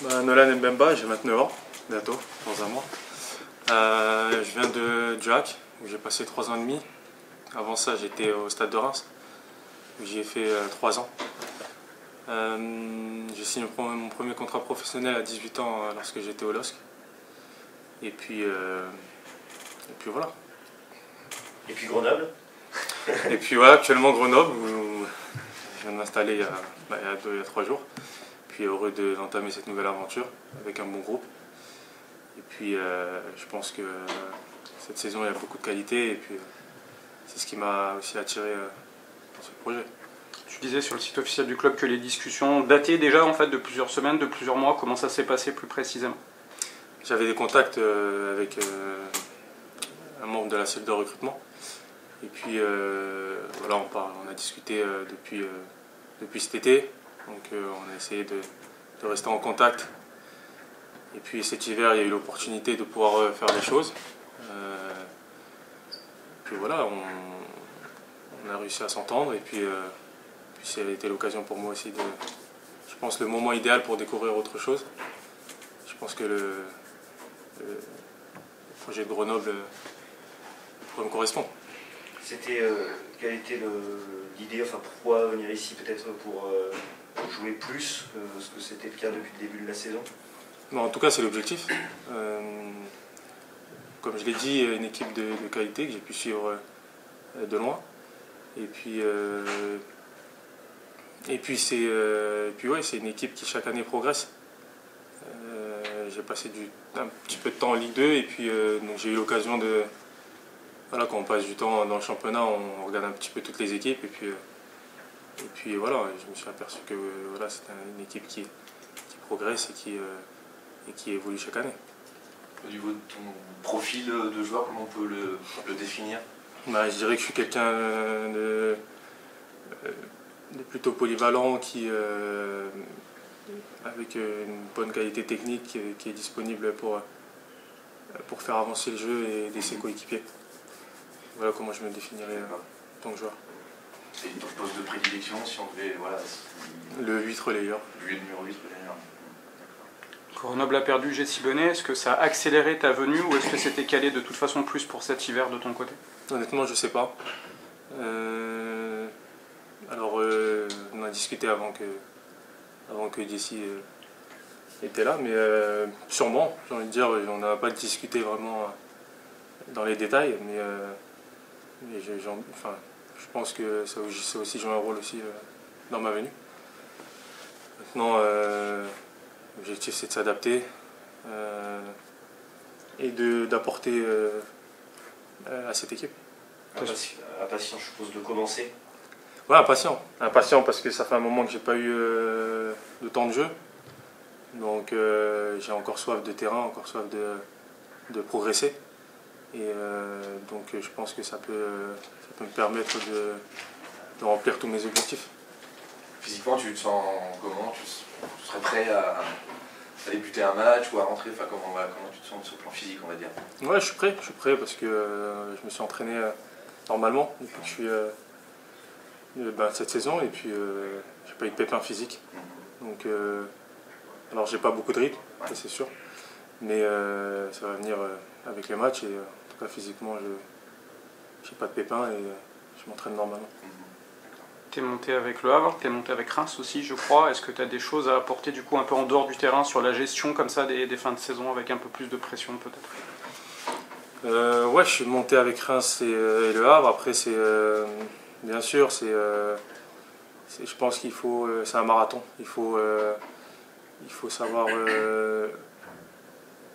Nolan Mbemba, j'ai 29 ans, bientôt, dans un mois. Je viens de Jack, où j'ai passé 3 ans et demi. Avant ça, j'étais au Stade de Reims, où j'y ai fait 3 ans. J'ai signé mon premier contrat professionnel à 18 ans lorsque j'étais au LOSC. Et puis voilà. Et puis Grenoble. Et puis voilà, actuellement Grenoble, où je viens de m'installer il y a 3 jours. Puis heureux d'entamer cette nouvelle aventure avec un bon groupe. Et puis je pense que cette saison il y a beaucoup de qualité et puis c'est ce qui m'a aussi attiré dans ce projet. Tu disais sur le site officiel du club que les discussions dataient déjà en fait de plusieurs semaines, de plusieurs mois. Comment ça s'est passé plus précisément? J'avais des contacts avec un membre de la cellule de recrutement. Et puis voilà, on a discuté depuis cet été. Donc on a essayé de rester en contact. Et puis cet hiver, il y a eu l'opportunité de pouvoir faire des choses. Puis voilà, on a réussi à s'entendre. Et puis ça a été l'occasion pour moi aussi je pense, le moment idéal pour découvrir autre chose. Je pense que le projet de Grenoble me correspond. Quelle était l'idée, pourquoi venir ici peut-être pour jouer plus, ce que c'était le cas depuis le début de la saison? En tout cas, c'est l'objectif. Comme je l'ai dit, une équipe de qualité que j'ai pu suivre de loin. Et puis c'est une équipe qui chaque année progresse. J'ai passé un petit peu de temps en Ligue 2 et puis donc j'ai eu l'occasion de... Voilà, quand on passe du temps dans le championnat, on regarde un petit peu toutes les équipes et puis voilà, je me suis aperçu que voilà, c'est une équipe qui progresse et qui évolue chaque année. Au niveau de ton profil de joueur, comment on peut le définir? Je dirais que je suis quelqu'un de plutôt polyvalent avec une bonne qualité technique qui est disponible pour faire avancer le jeu et aider ses coéquipiers. Voilà comment je me définirais en tant que joueur. C'est ton poste de prédilection si on devait... Voilà, le 8 relayeur. Le numéro 8 relayeur. Grenoble a perdu Jessie Bonnet. Est-ce que ça a accéléré ta venue ou est-ce que c'était calé de toute façon plus pour cet hiver de ton côté? Honnêtement, je ne sais pas. On a discuté avant que Jessie était là, mais sûrement, j'ai envie de dire, on n'a pas discuté vraiment dans les détails, mais je pense que ça a aussi joué un rôle aussi dans ma venue. Maintenant, l'objectif c'est de s'adapter et d'apporter à cette équipe. Impatient, je suppose, de commencer. Ouais, impatient parce que ça fait un moment que j'ai pas eu de temps de jeu. Donc j'ai encore soif de terrain, encore soif de progresser. Et donc je pense que ça peut me permettre de remplir tous mes objectifs. Physiquement, tu te sens comment? Tu serais prêt à débuter un match ou à rentrer? Comment tu te sens sur le plan physique, on va dire? Ouais, je suis prêt parce que je me suis entraîné normalement depuis que je suis cette saison et puis j'ai pas eu de pépins physiques. Donc alors j'ai pas beaucoup de rythme, ça c'est sûr, mais ça va venir avec les matchs et en tout cas physiquement je n'ai pas de pépins et je m'entraîne normalement. Tu es monté avec Le Havre, tu es monté avec Reims aussi je crois. Est-ce que tu as des choses à apporter du coup un peu en dehors du terrain sur la gestion comme ça des fins de saison avec un peu plus de pression peut-être? Ouais, je suis monté avec Reims et Le Havre. Après c'est bien sûr je pense qu'il faut c'est un marathon. Il faut savoir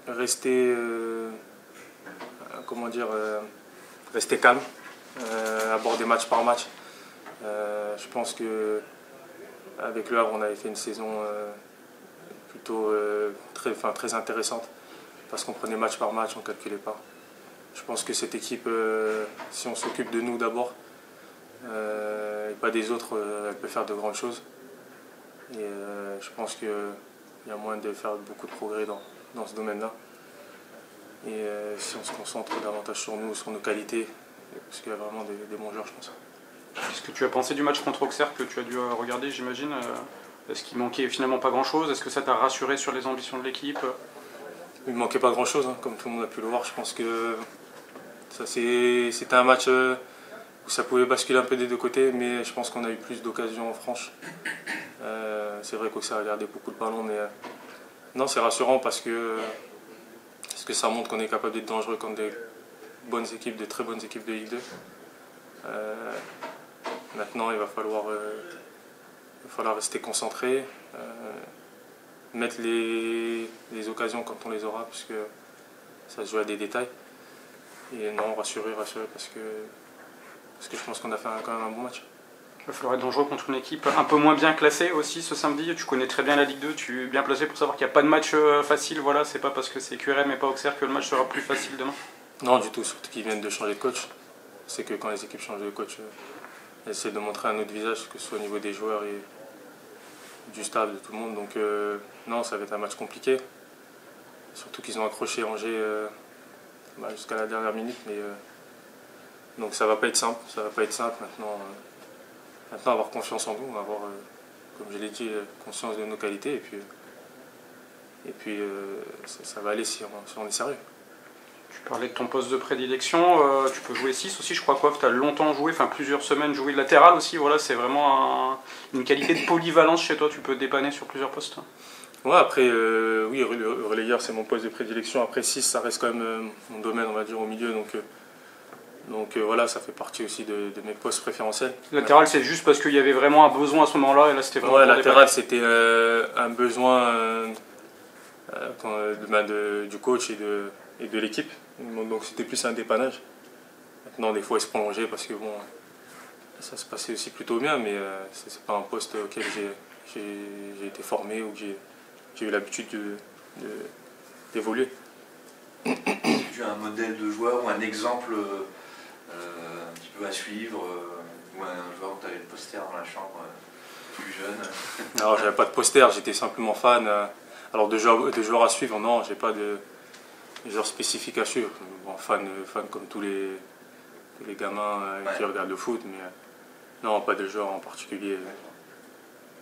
rester rester calme, aborder match par match. Je pense que avec Le Havre on avait fait une saison plutôt très intéressante parce qu'on prenait match par match, on ne calculait pas. Je pense que cette équipe, si on s'occupe de nous d'abord et pas des autres, elle peut faire de grandes choses. Et je pense qu'il y a moyen de faire beaucoup de progrès dans ce domaine-là. Et si on se concentre davantage sur nous, sur nos qualités, parce qu'il y a vraiment des bons joueurs, je pense. Qu'est-ce que tu as pensé du match contre Auxerre que tu as dû regarder, j'imagine? Est-ce qu'il manquait finalement pas grand-chose? Est-ce que ça t'a rassuré sur les ambitions de l'équipe? Il ne manquait pas grand-chose, hein, comme tout le monde a pu le voir. Je pense que c'était un match où ça pouvait basculer un peu des deux côtés, mais je pense qu'on a eu plus d'occasions franches. C'est vrai qu'Auxerre a gardé beaucoup de ballons, mais non, c'est rassurant parce que ça montre qu'on est capable d'être dangereux contre des bonnes équipes, de très bonnes équipes de Ligue 2. Maintenant, il va falloir rester concentré, mettre les occasions quand on les aura, puisque ça se joue à des détails. Et non, rassurer parce que je pense qu'on a fait quand même un bon match. Il va falloir être dangereux contre une équipe un peu moins bien classée aussi ce samedi. Tu connais très bien la Ligue 2, tu es bien placé pour savoir qu'il n'y a pas de match facile. Voilà, c'est pas parce que c'est QRM et pas Auxerre que le match sera plus facile demain. Non, du tout, surtout qu'ils viennent de changer de coach. C'est que quand les équipes changent de coach, elles essaient de montrer un autre visage, que ce soit au niveau des joueurs et du staff, de tout le monde. Donc non, ça va être un match compliqué. Surtout qu'ils ont accroché Angers jusqu'à la dernière minute. Mais, donc ça va pas être simple. Maintenant, avoir confiance en nous, avoir, comme je l'ai dit, conscience de nos qualités. Et puis ça va aller si on est sérieux. Tu parlais de ton poste de prédilection, tu peux jouer 6 aussi, je crois que tu as longtemps joué, enfin plusieurs semaines joué latéral aussi, voilà, c'est vraiment une qualité de polyvalence chez toi, tu peux dépanner sur plusieurs postes. Ouais, après, oui, relayeur c'est mon poste de prédilection, après 6 ça reste quand même mon domaine, on va dire, au milieu, donc voilà, ça fait partie aussi de mes postes préférentiels. Latéral, c'est juste parce qu'il y avait vraiment un besoin à ce moment-là, et là c'était vraiment... Ouais, latéral c'était un besoin du coach et de l'équipe. Donc c'était plus un dépannage. Maintenant, des fois, il se prolongeait parce que bon, ça se passait aussi plutôt bien, mais c'est pas un poste auquel j'ai été formé ou que j'ai eu l'habitude d'évoluer. Est-ce que tu as un modèle de joueur ou un exemple un petit peu à suivre ou un joueur où tu avais le poster dans la chambre plus jeune? Alors, j'avais pas de poster, j'étais simplement fan. Alors, de joueurs à suivre, non, j'ai pas de joueurs spécifiques à suivre. Bon, fan comme tous les gamins qui regardent le foot, mais non, pas de joueur en particulier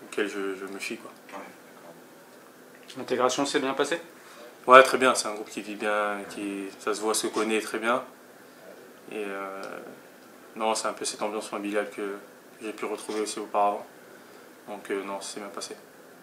auquel je me fie, quoi. L'intégration s'est bien passée? Ouais, très bien, c'est un groupe qui vit bien, ça se voit, se connaît très bien. Et non, c'est un peu cette ambiance familiale que j'ai pu retrouver aussi auparavant. Donc non, c'est bien passé.